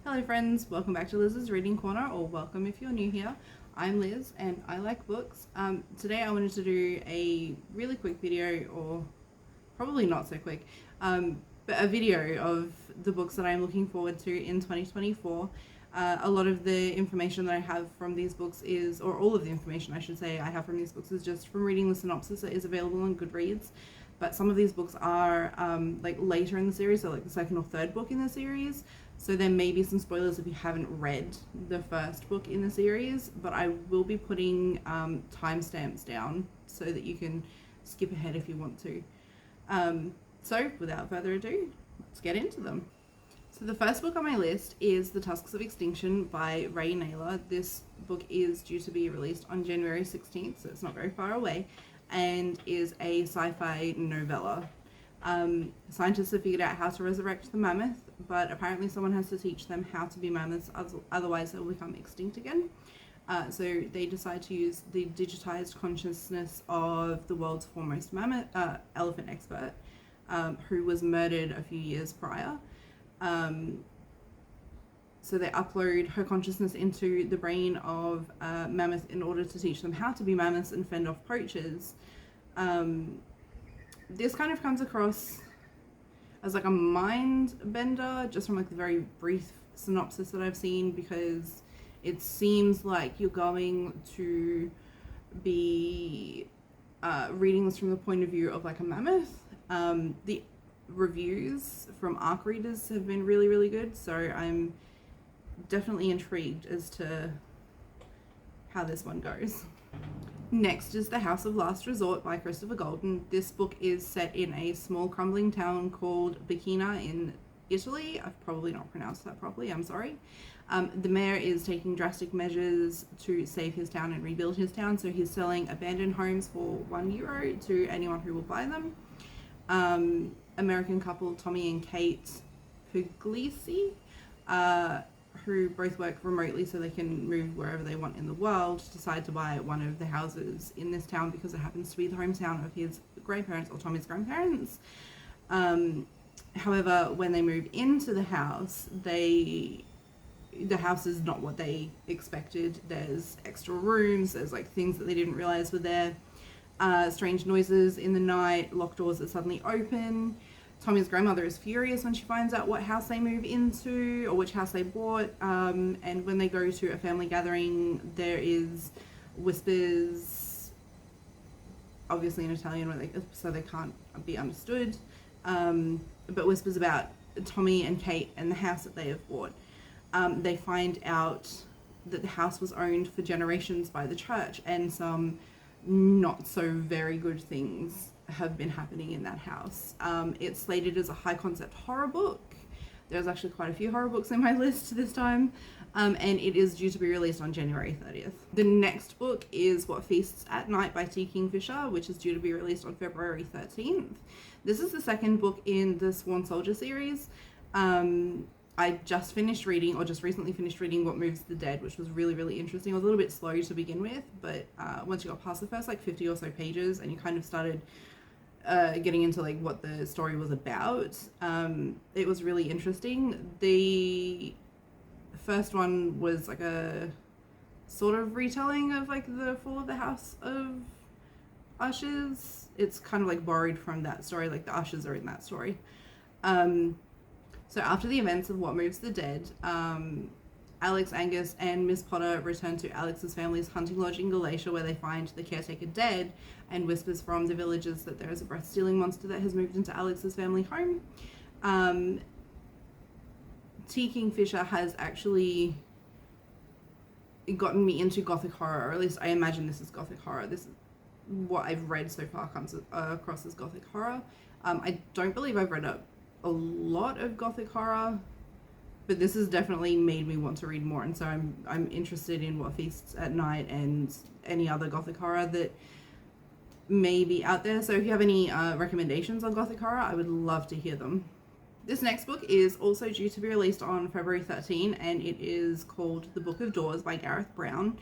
Hello friends, welcome back to Liz's Reading Corner, or welcome if you're new here. I'm Liz and I like books. Today I wanted to do a really quick video, or probably not so quick, but a video of the books that I'm looking forward to in 2024. A lot of the information that I have from these books is, or all of the information I should say I have from these books is just from reading the synopsis that is available on Goodreads. But some of these books are like later in the series, so like the second or third book in the series. So there may be some spoilers if you haven't read the first book in the series, but I will be putting timestamps down so that you can skip ahead if you want to. So without further ado, let's get into them. So the first book on my list is The Tusks of Extinction by Ray Naylor. This book is due to be released on January 16th, so it's not very far away, and is a sci-fi novella. Scientists have figured out how to resurrect the mammoth, but apparently someone has to teach them how to be mammoths, otherwise they'll become extinct again. So they decide to use the digitized consciousness of the world's foremost elephant expert, who was murdered a few years prior. So they upload her consciousness into the brain of mammoth in order to teach them how to be mammoths and fend off poachers. This kind of comes across as like a mind bender, just from like the very brief synopsis that I've seen, because it seems like you're going to be reading this from the point of view of like a mammoth. The reviews from ARC readers have been really, really good, so I'm definitely intrigued as to how this one goes. Next is The House of Last Resort by Christopher Golden. This book is set in a small crumbling town called Bacchina in Italy. I've probably not pronounced that properly, I'm sorry. The mayor is taking drastic measures to save his town and rebuild his town, so he's selling abandoned homes for €1 to anyone who will buy them. American couple Tommy and Kate Puglisi, who both work remotely so they can move wherever they want in the world, decide to buy one of the houses in this town because it happens to be the hometown of his grandparents, or Tommy's grandparents. However, when they move into the house, the house is not what they expected. There's extra rooms, there's like things that they didn't realize were there, strange noises in the night, locked doors that suddenly open. Tommy's grandmother is furious when she finds out what house they move into, or which house they bought, and when they go to a family gathering, there is whispers, obviously in Italian, so they can't be understood, but whispers about Tommy and Kate and the house that they have bought. They find out that the house was owned for generations by the church, and some not so very good things have been happening in that house. It's slated as a high concept horror book. There's actually quite a few horror books in my list this time, and it is due to be released on January 30th. The next book is What Feasts at Night by T. Kingfisher, which is due to be released on February 13th. This is the second book in the Sworn Soldier series. I just recently finished reading What Moves the Dead, which was really, really interesting. It was a little bit slow to begin with, but once you got past the first like 50 or so pages and you kind of started getting into like what the story was about, it was really interesting. The first one was like a sort of retelling of like the fall of the House of Ushers. It's kind of like borrowed from that story, like the Ushers are in that story. So after the events of What Moves the Dead, Alex, Angus, and Miss Potter return to Alex's family's hunting lodge in Galatia, where they find the caretaker dead, and whispers from the villagers that there is a breath-stealing monster that has moved into Alex's family home. T. Kingfisher has actually gotten me into gothic horror, or at least I imagine this is gothic horror. This is what I've read so far comes across as gothic horror. I don't believe I've read a lot of gothic horror, but this has definitely made me want to read more, and so I'm interested in What Feasts at Night and any other gothic horror that may be out there. So if you have any recommendations on gothic horror, I would love to hear them. This next book is also due to be released on February 13, and it is called The Book of Doors by Gareth Brown.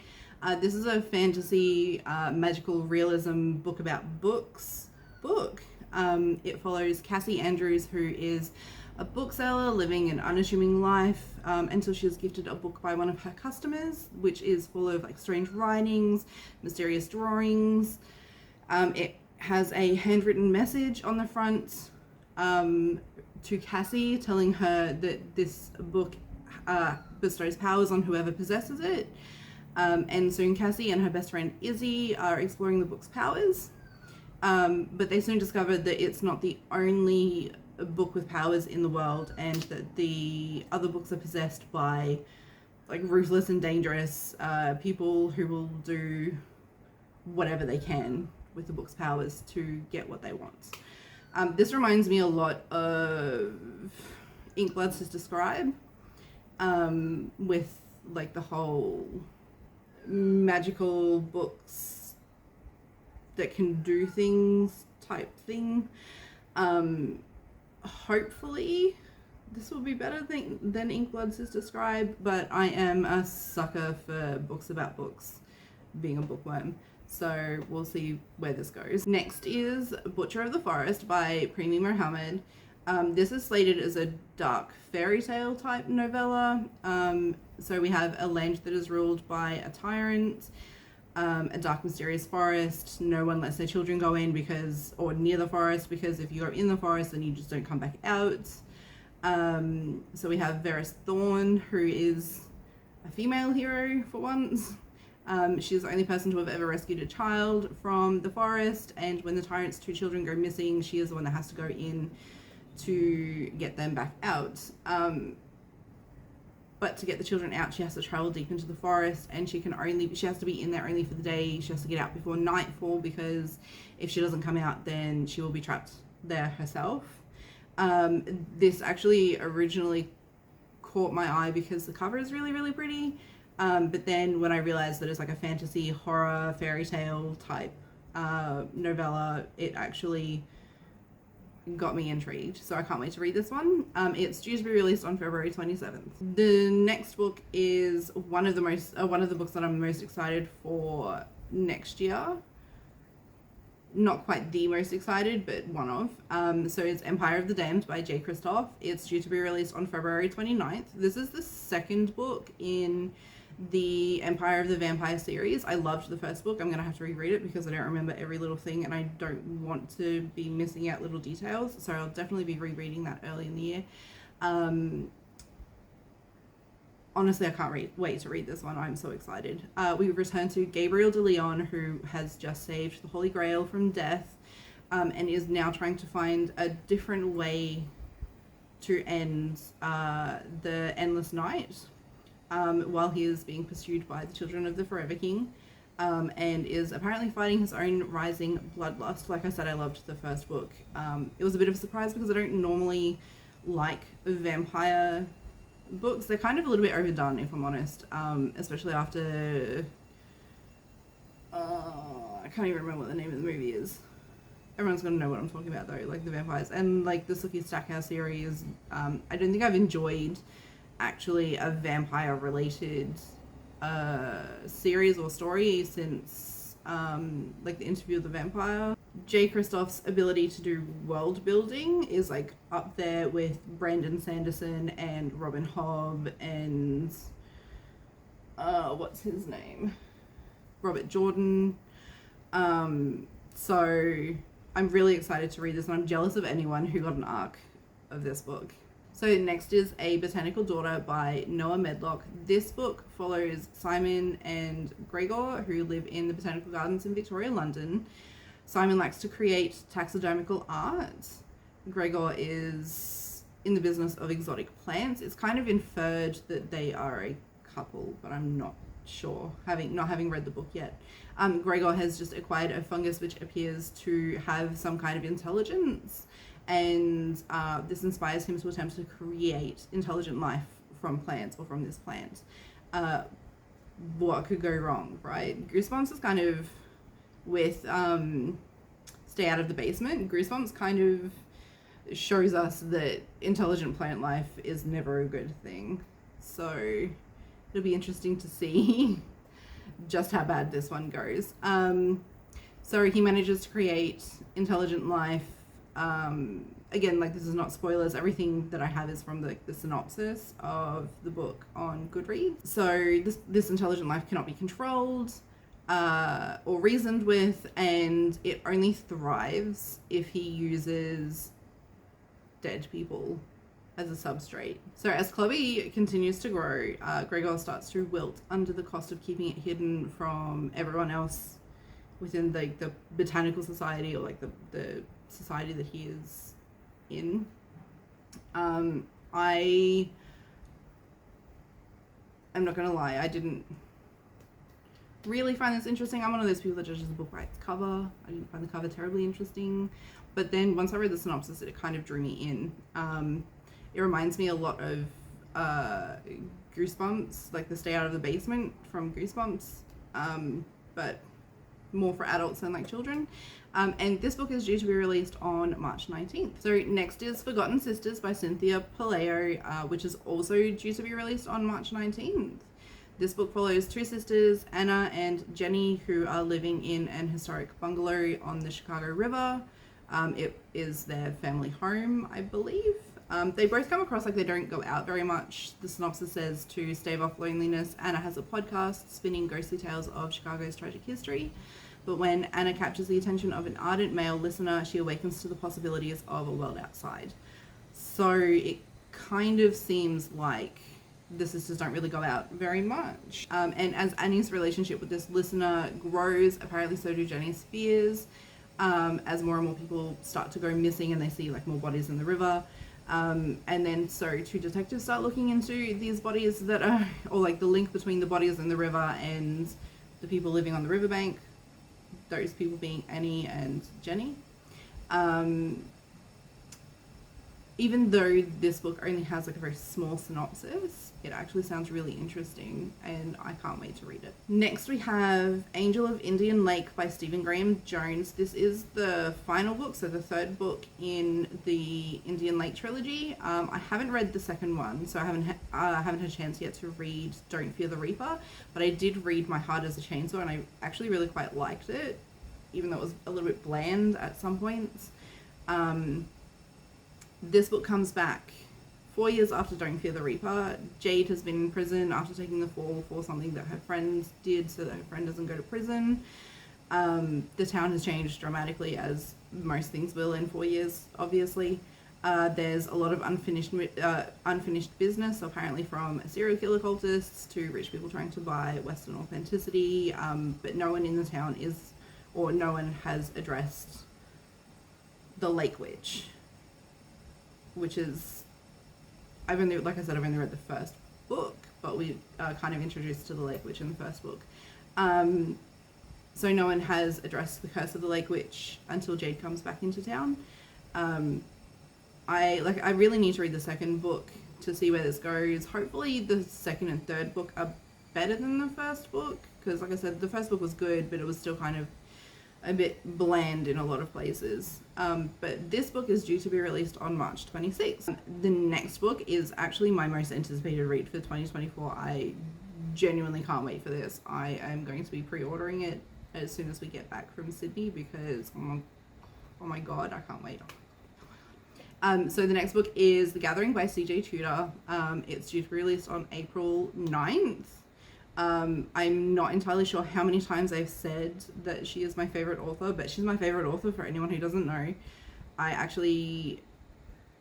This is a fantasy magical realism book about books. It follows Cassie Andrews, who is a bookseller living an unassuming life until she is gifted a book by one of her customers, which is full of like strange writings, mysterious drawings. It has a handwritten message on the front to Cassie, telling her that this book bestows powers on whoever possesses it. And soon Cassie and her best friend Izzy are exploring the book's powers. But they soon discover that it's not the only book with powers in the world, and that the other books are possessed by like ruthless and dangerous people who will do whatever they can with the book's powers to get what they want. This reminds me a lot of Inkblood Sister Scribe, with like the whole magical books that can do things type thing. Hopefully this will be better than Inkblood Sister Scribe, but I am a sucker for books about books, being a bookworm. So we'll see where this goes. Next is Butcher of the Forest by Premi Mohammed. This is slated as a dark fairy tale type novella. So we have a land that is ruled by a tyrant, a dark mysterious forest. No one lets their children go in or near the forest, because if you go in the forest then you just don't come back out. So we have Varys Thorn, who is a female hero for once. She's the only person to have ever rescued a child from the forest, and when the tyrant's 2 children go missing, she is the one that has to go in to get them back out. But to get the children out, she has to travel deep into the forest, and she has to be in there only for the day. She has to get out before nightfall, because if she doesn't come out, then she will be trapped there herself. This actually originally caught my eye because the cover is really, really pretty. But then when I realized that it's like a fantasy horror fairy tale type novella, it actually got me intrigued. So I can't wait to read this one. It's due to be released on February 27th. The next book is one of the books that I'm most excited for next year. Not quite the most excited, but one of. So it's Empire of the Damned by J. Kristoff. It's due to be released on February 29th. This is the second book in the Empire of the Vampire series. I loved the first book. I'm going to have to reread it because I don't remember every little thing, and I don't want to be missing out little details. So I'll definitely be rereading that early in the year. Honestly, I can't wait to read this one. I'm so excited. We return to Gabriel de Leon, who has just saved the Holy Grail from death, and is now trying to find a different way to end the Endless Night, while he is being pursued by the children of the Forever King, and is apparently fighting his own rising bloodlust. Like I said, I loved the first book. It was a bit of a surprise because I don't normally like vampire books. They're kind of a little bit overdone, if I'm honest, especially after I can't even remember what the name of the movie is. Everyone's gonna know what I'm talking about though, like the vampires, and like the Sookie Stackhouse series. I don't think I've enjoyed actually a vampire related series or story since like the Interview of the Vampire. J. Kristoff's ability to do world building is like up there with Brandon Sanderson and Robin Hobb and what's his name? Robert Jordan. So I'm really excited to read this, and I'm jealous of anyone who got an arc of this book. So next is A Botanical Daughter by Noah Medlock. This book follows Simon and Gregor, who live in the Botanical Gardens in Victoria, London. Simon likes to create taxidermical art. Gregor is in the business of exotic plants. It's kind of inferred that they are a couple, but I'm not sure, not having read the book yet. Gregor has just acquired a fungus which appears to have some kind of intelligence, and this inspires him to attempt to create intelligent life from plants, or from this plant. What could go wrong, right? Goosebumps is kind of with Stay Out of the Basement. Goosebumps kind of shows us that intelligent plant life is never a good thing. So it'll be interesting to see just how bad this one So he manages to create intelligent life, again, like, this is not spoilers. Everything that I have is from the synopsis of the book on Goodreads. So this intelligent life cannot be controlled or reasoned with, and it only thrives if he uses dead people as a substrate. So as Chloe continues to grow, Gregor starts to wilt under the cost of keeping it hidden from everyone else within the botanical society, or like the society that he is in. I am not gonna lie, I didn't really find this interesting. I'm one of those people that judges a book by its cover. I didn't find the cover terribly interesting, but then once I read the synopsis, it kind of drew me in. It reminds me a lot of Goosebumps, like the Stay Out of the Basement from Goosebumps, but more for adults than like children. And this book is due to be released on March 19th. So next is Forgotten Sisters by Cynthia Palaio, which is also due to be released on March 19th. This book follows two sisters, Anna and Jenny, who are living in an historic bungalow on the Chicago River. It is their family home, I believe. They both come across like they don't go out very much. The synopsis says, to stave off loneliness, Anna has a podcast spinning ghostly tales of Chicago's tragic history. But when Anna captures the attention of an ardent male listener, she awakens to the possibilities of a world outside. So it kind of seems like the sisters don't really go out very much. And as Annie's relationship with this listener grows, apparently so do Jenny's fears, as more and more people start to go missing and they see like more bodies in the river. And then so two detectives start looking into these bodies that are, or like the link between the bodies in the river and the people living on the riverbank, those people being Annie and Jenny. Even though this book only has like a very small synopsis, it actually sounds really interesting and I can't wait to read it. Next we have Angel of Indian Lake by Stephen Graham Jones. This is the final book, so the third book in the Indian Lake trilogy. I haven't read the second one, so I haven't had a chance yet to read Don't Fear the Reaper, but I did read My Heart as a Chainsaw and I actually really quite liked it, even though it was a little bit bland at some points. This book comes back 4 years after Don't Fear the Reaper. Jade has been in prison after taking the fall for something that her friend did so that her friend doesn't go to prison. The town has changed dramatically, as most things will in 4 years, obviously. There's a lot of unfinished business, apparently from serial killer cultists to rich people trying to buy Western authenticity, but no one in the town no one has addressed the Lake Witch, which is, I've only read the first book, but we are kind of introduced to the Lake Witch in the first book. So no one has addressed the curse of the Lake Witch until Jade comes back into town. I really need to read the second book to see where this goes. Hopefully the second and third book are better than the first book, because like I said, the first book was good, but it was still kind of a bit bland in a lot of places. But this book is due to be released on March 26th. The next book is actually my most anticipated read for 2024. I genuinely can't wait for this. I am going to be pre-ordering it as soon as we get back from Sydney because, oh my god, I can't wait. So the next book is The Gathering by C.J. Tudor. It's due to be released on April 9th. I'm not entirely sure how many times I've said that she is my favorite author, but she's my favorite author for anyone who doesn't know. I actually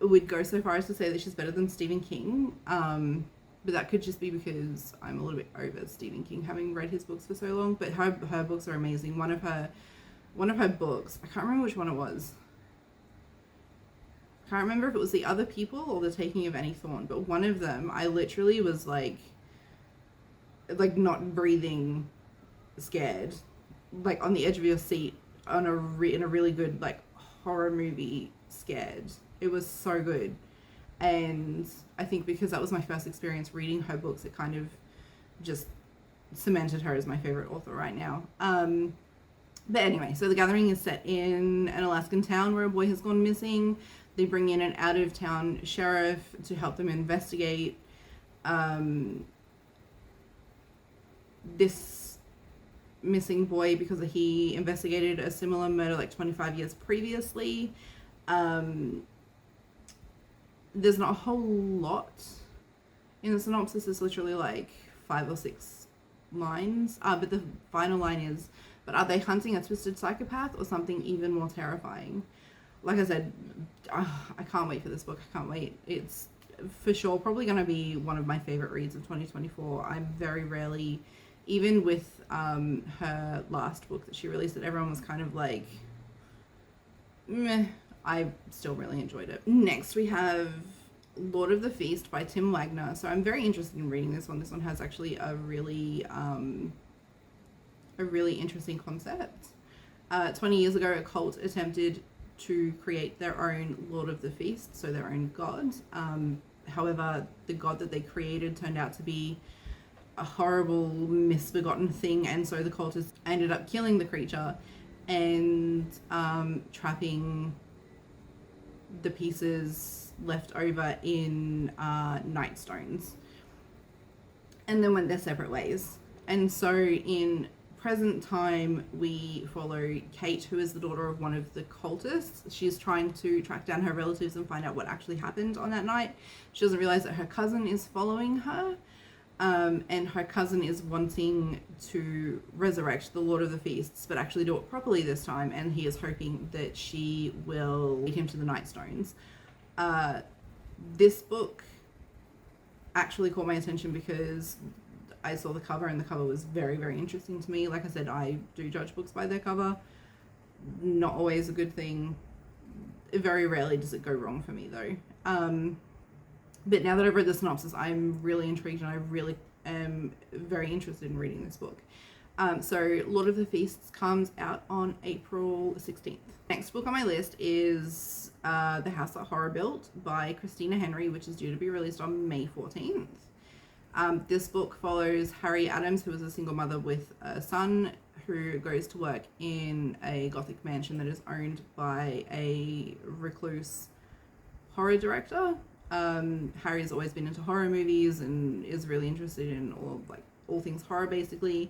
would go so far as to say that she's better than Stephen King, but that could just be because I'm a little bit over Stephen King, having read his books for so long. But her books are amazing. One of her books, I can't remember which one it was. I can't remember if it was The Other People or The Taking of Annie Thorne, but one of them, I literally was like not breathing, scared, like on the edge of your seat in a really good like horror movie, scared. It was so good. And I think because that was my first experience reading her books, it kind of just cemented her as my favorite author right now. But anyway, so The Gathering is set in an Alaskan town where a boy has gone missing. They bring in an out-of-town sheriff to help them investigate. This missing boy, because he investigated a similar murder like 25 years previously. there's not a whole lot in the synopsis. It's literally like 5 or 6 lines. But the final line is, but are they hunting a twisted psychopath or something even more terrifying? Like I said, I can't wait for this book. I can't wait. It's for sure probably going to be one of my favorite reads of 2024. I'm very rarely, even with her last book that she released that everyone was kind of like, meh, I still really enjoyed it. Next we have Lord of the Feast by Tim Wagner. So I'm very interested in reading this one. This one has actually a really interesting concept. 20 years ago, a cult attempted to create their own Lord of the Feast, so their own god. However, the god that they created turned out to be a horrible, misbegotten thing, and so the cultists ended up killing the creature and trapping the pieces left over in nightstones, and then went their separate ways. And so in present time, we follow Kate, who is the daughter of one of the cultists. She's trying to track down her relatives and find out what actually happened on that night. She doesn't realize that her cousin is following her, and her cousin is wanting to resurrect the Lord of the Feasts, but actually do it properly this time, and he is hoping that she will lead him to the Nightstones. This book actually caught my attention because I saw the cover, and the cover was very, very interesting to me. Like I said, I do judge books by their cover. Not always a good thing. Very rarely does it go wrong for me, though. But now that I've read the synopsis, I'm really intrigued, and I really am very interested in reading this book. So Lord of the Feasts comes out on April 16th. Next book on my list is The House That Horror Built by Christina Henry, which is due to be released on May 14th. This book follows Harry Adams, who is a single mother with a son who goes to work in a gothic mansion that is owned by a recluse horror director. Harry's always been into horror movies and is really interested in all things horror, basically.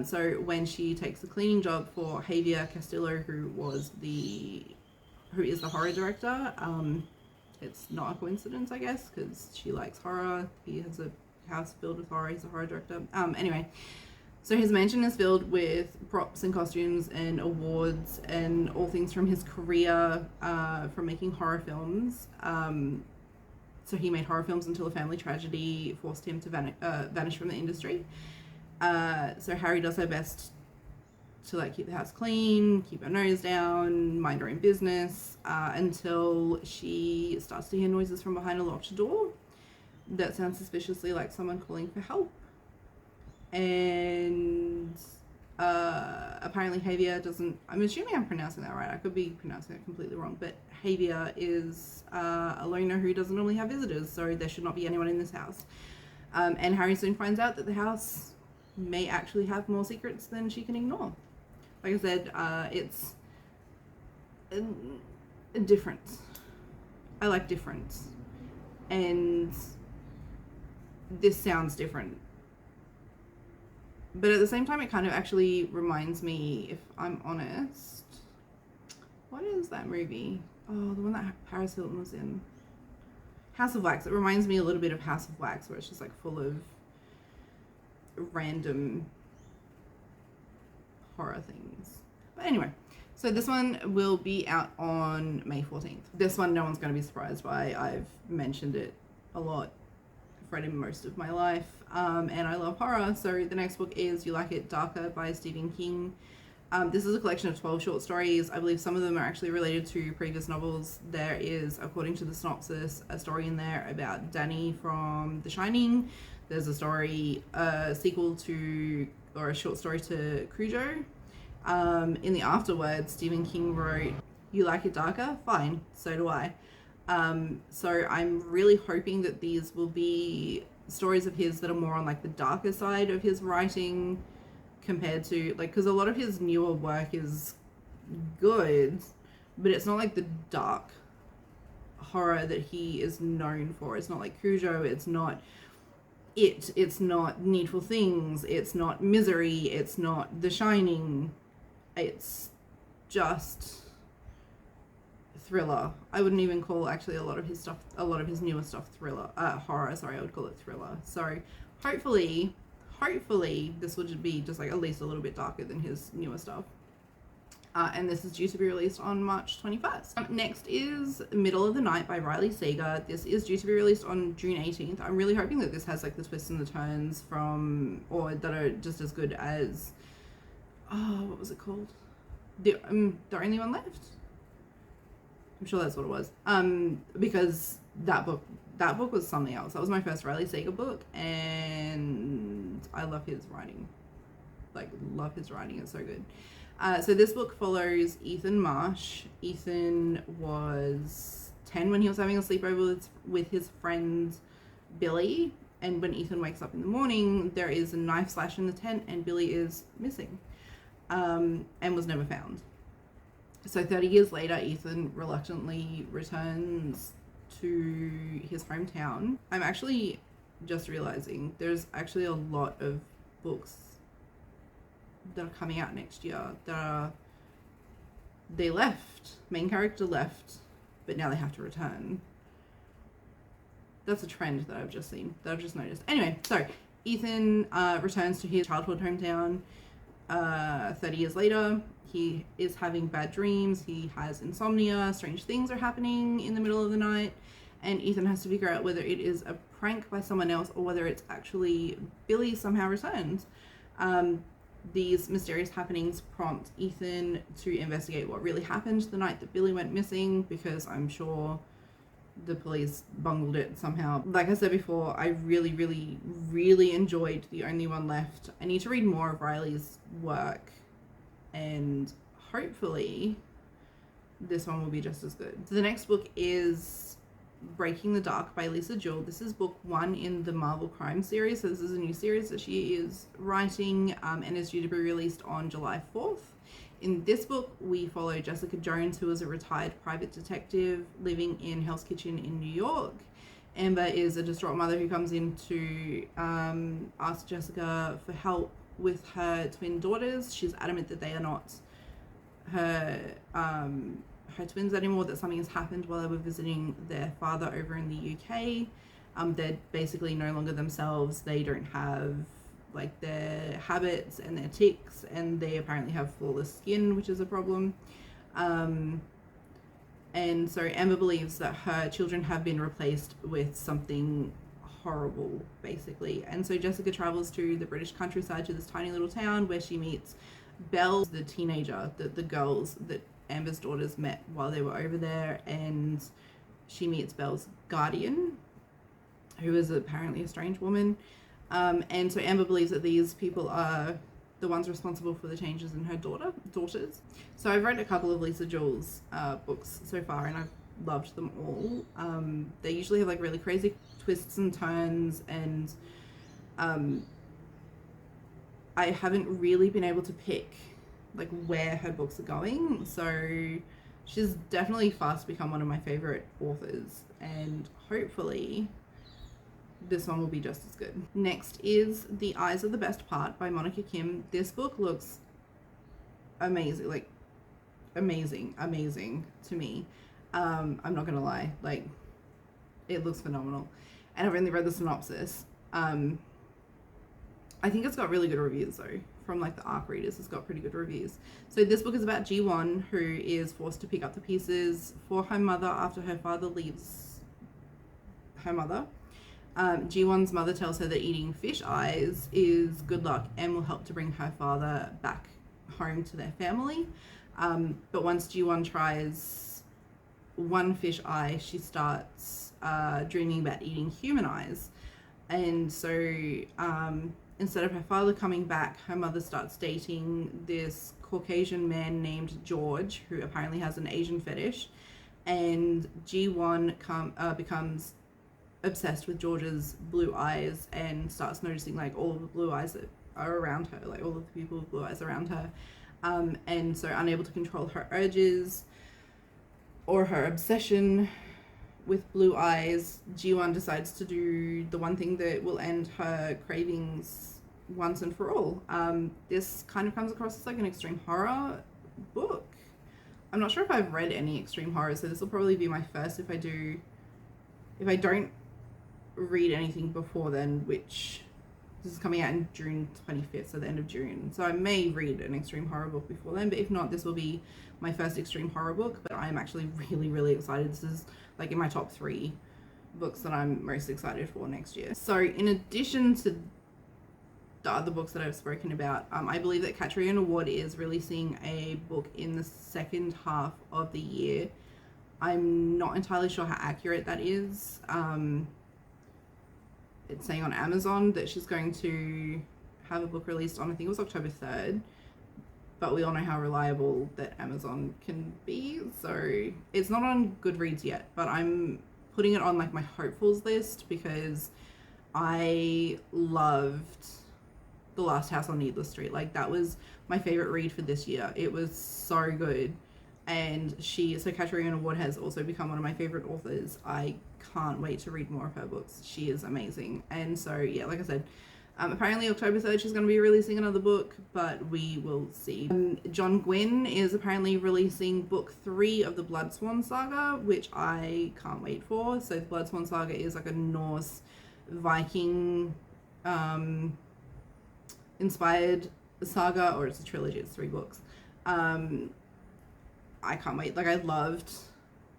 So when she takes a cleaning job for Javier Castillo, who is the horror director, it's not a coincidence, I guess, because she likes horror. He has a house filled with horror. He's a horror director. Anyway, so his mansion is filled with props and costumes and awards and all things from his career from making horror films. So he made horror films until a family tragedy forced him to vanish from the industry. So Harry does her best to keep the house clean, keep her nose down, mind her own business, until she starts to hear noises from behind a locked door that sounds suspiciously like someone calling for help. And apparently Javier doesn't, I'm assuming I'm pronouncing that right, I could be pronouncing it completely wrong, but Javier is a loner who doesn't normally have visitors, so there should not be anyone in this house. And Harry soon finds out that the house may actually have more secrets than she can ignore. Like I said, it's different. I like different. And this sounds different. But at the same time, it kind of actually reminds me, if I'm honest, what is that movie? Oh, the one that Paris Hilton was in. House of Wax. It reminds me a little bit of House of Wax, where it's just full of random horror things. But anyway, so this one will be out on May 14th. This one no one's going to be surprised by. I've mentioned it a lot. I've read it most of my life, and I love horror. So the next book is You Like It Darker by Stephen King. This is a collection of 12 short stories. I believe some of them are actually related to previous novels. There is, according to the synopsis, a story in there about Danny from The Shining. There's a story, a sequel to, or a short story to Cujo. In the afterword, Stephen King wrote, You Like It Darker? Fine, so do I. So I'm really hoping that these will be stories of his that are more on the darker side of his writing compared to, because a lot of his newer work is good, but it's not the dark horror that he is known for. It's not like Cujo, it's not it's not Needful Things, it's not Misery, it's not The Shining. It's just thriller. I wouldn't even call actually a lot of his newer stuff thriller, horror. Sorry, I would call it thriller. So hopefully this would be just like at least a little bit darker than his newer stuff. And this is due to be released on March 21st. Next is Middle of the Night by Riley Sager. This is due to be released on June 18th. I'm really hoping that this has like the twists and the turns or that are just as good as, what was it called? The Only One Left? I'm sure that's what it was. Because that book was something else. That was my first Riley Sager book, and I love his writing. It's so good. So this book follows Ethan Marsh. Ethan was 10 when he was having a sleepover with his friend Billy, and when Ethan wakes up in the morning, there is a knife slash in the tent, and Billy is missing, and was never found. So 30 years later, Ethan reluctantly returns to his hometown. I'm actually just realizing there's actually a lot of books that are coming out next year main character left, but now they have to return. That's a trend that I've just noticed. Anyway, so Ethan returns to his childhood hometown 30 years later. He is having bad dreams, he has insomnia, strange things are happening in the middle of the night, and Ethan has to figure out whether it is a prank by someone else or whether it's actually Billy somehow returned. These mysterious happenings prompt Ethan to investigate what really happened the night that Billy went missing, because I'm sure the police bungled it somehow. Like I said before, I really, really, really enjoyed The Only One Left. I need to read more of Riley's work, and hopefully this one will be just as good. So the next book is Breaking the Dark by Lisa Jewell. This is book 1 in the Marvel Crime series. So this is a new series that she is writing, and is due to be released on July 4th. In this book, we follow Jessica Jones, who is a retired private detective living in Hell's Kitchen in New York. Amber is a distraught mother who comes in to ask Jessica for help with her twin daughters. She's adamant that they are not her twins anymore, that something has happened while they were visiting their father over in the UK. They're basically no longer themselves. They don't have like their habits and their tics, and they apparently have flawless skin, which is a problem. And so Amber believes that her children have been replaced with something horrible, basically. And so Jessica travels to the British countryside, to this tiny little town, where she meets Belle, the teenager, the girls that Amber's daughters met while they were over there, and she meets Belle's guardian, who is apparently a strange woman. And so Amber believes that these people are the ones responsible for the changes in her daughters. So I've read a couple of Lisa Jewell's books so far, and I've loved them all. They usually have like really crazy twists and turns, and I haven't really been able to pick like where her books are going. So she's definitely fast become one of my favorite authors, and hopefully this one will be just as good. Next is The Eyes Are the Best Part by Monica Kim. This book looks amazing, like amazing to me. I'm not gonna lie, like it looks phenomenal, and I've only read the synopsis. I think it's got really good reviews though. From like the ARC readers, it's got pretty good reviews. So this book is about Ji-won, who is forced to pick up the pieces for her mother after her father leaves her mother. Ji-won's mother tells her that eating fish eyes is good luck and will help to bring her father back home to their family. But once Ji-won tries one fish eye, she starts dreaming about eating human eyes. And so instead of her father coming back, her mother starts dating this Caucasian man named George, who apparently has an Asian fetish. And Ji-won becomes obsessed with George's blue eyes and starts noticing like all of the blue eyes that are around her, like all of the people with blue eyes around her. And so unable to control her urges or her obsession with blue eyes, Ji-won decides to do the one thing that will end her cravings once and for all. This kind of comes across as like an extreme horror book. I'm not sure if I've read any extreme horror, so this will probably be my first if I don't read anything before then, which this is coming out in June 25th, so the end of June. So I may read an extreme horror book before then, but if not, this will be my first extreme horror book. But I'm actually really, really excited. This is like in my top 3 books that I'm most excited for next year. So in addition to the other books that I've spoken about, I believe that Catriona Ward is releasing a book in the second half of the year. I'm not entirely sure how accurate that is. It's saying on Amazon that she's going to have a book released on, I think it was October 3rd, but we all know how reliable that Amazon can be, so it's not on Goodreads yet, but I'm putting it on like my hopefuls list because I loved The Last House on Needless Street. Like, that was my favorite read for this year. It was so good. And so Catriona Ward has also become one of my favorite authors. I can't wait to read more of her books. She is amazing. And so, yeah, like I said, apparently October 3rd she's going to be releasing another book, but we will see. John Gwynne is apparently releasing book 3 of the Blood Swan Saga, which I can't wait for. So the Blood Swan Saga is like a Norse Viking inspired saga, or it's a trilogy, it's 3 books. I can't wait. Like, I loved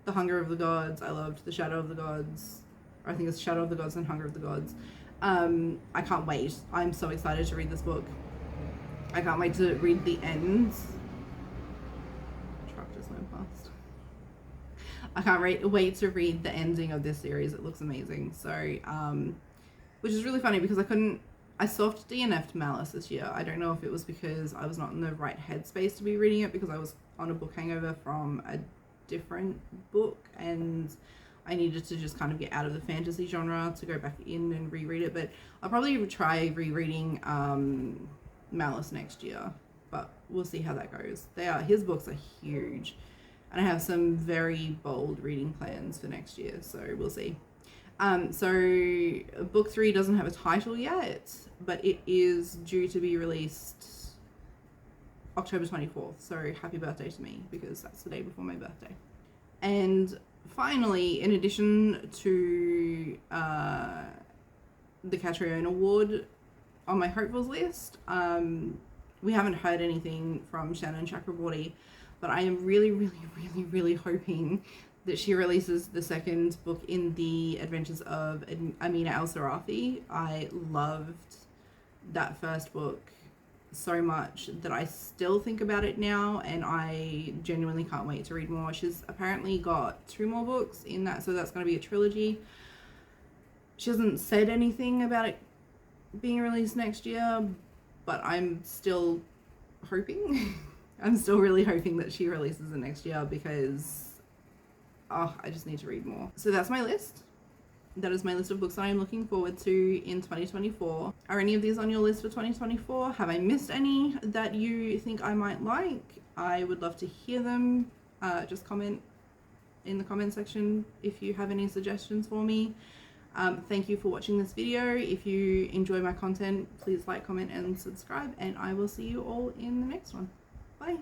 The Hunger of the Gods. I loved The Shadow of the Gods. Or I think it's Shadow of the Gods and Hunger of the Gods. I can't wait. I'm so excited to read this book. I can't wait to read the ends. Truck just went past. I can't wait to read the ending of this series. It looks amazing. So, which is really funny because I soft DNF'd Malice this year. I don't know if it was because I was not in the right headspace to be reading it, because I was on a book hangover from a different book and I needed to just kind of get out of the fantasy genre to go back in and reread it. But I'll probably try rereading Malice next year, but we'll see how that goes. His books are huge, and I have some very bold reading plans for next year, so we'll see. So book 3 doesn't have a title yet, but it is due to be released October 24th. So happy birthday to me, because that's the day before my birthday. And finally, in addition to the Catriona Ward on my hopefuls list, we haven't heard anything from Shannon Chakraborty, but I am really, really, really, really hoping that she releases the second book in the adventures of Amina El-Sarafi. I loved that first book so much that I still think about it now, and I genuinely can't wait to read more. She's apparently got 2 more books in that, so that's going to be a trilogy. She hasn't said anything about it being released next year, but I'm still hoping. I'm still really hoping that she releases it next year, because I just need to read more. So that's my list. That is my list of books that I'm looking forward to in 2024. Are any of these on your list for 2024? Have I missed any that you think I might like? I would love to hear them. Just comment in the comment section if you have any suggestions for me. Thank you for watching this video. If you enjoy my content, please like, comment, and subscribe, and I will see you all in the next one. Bye.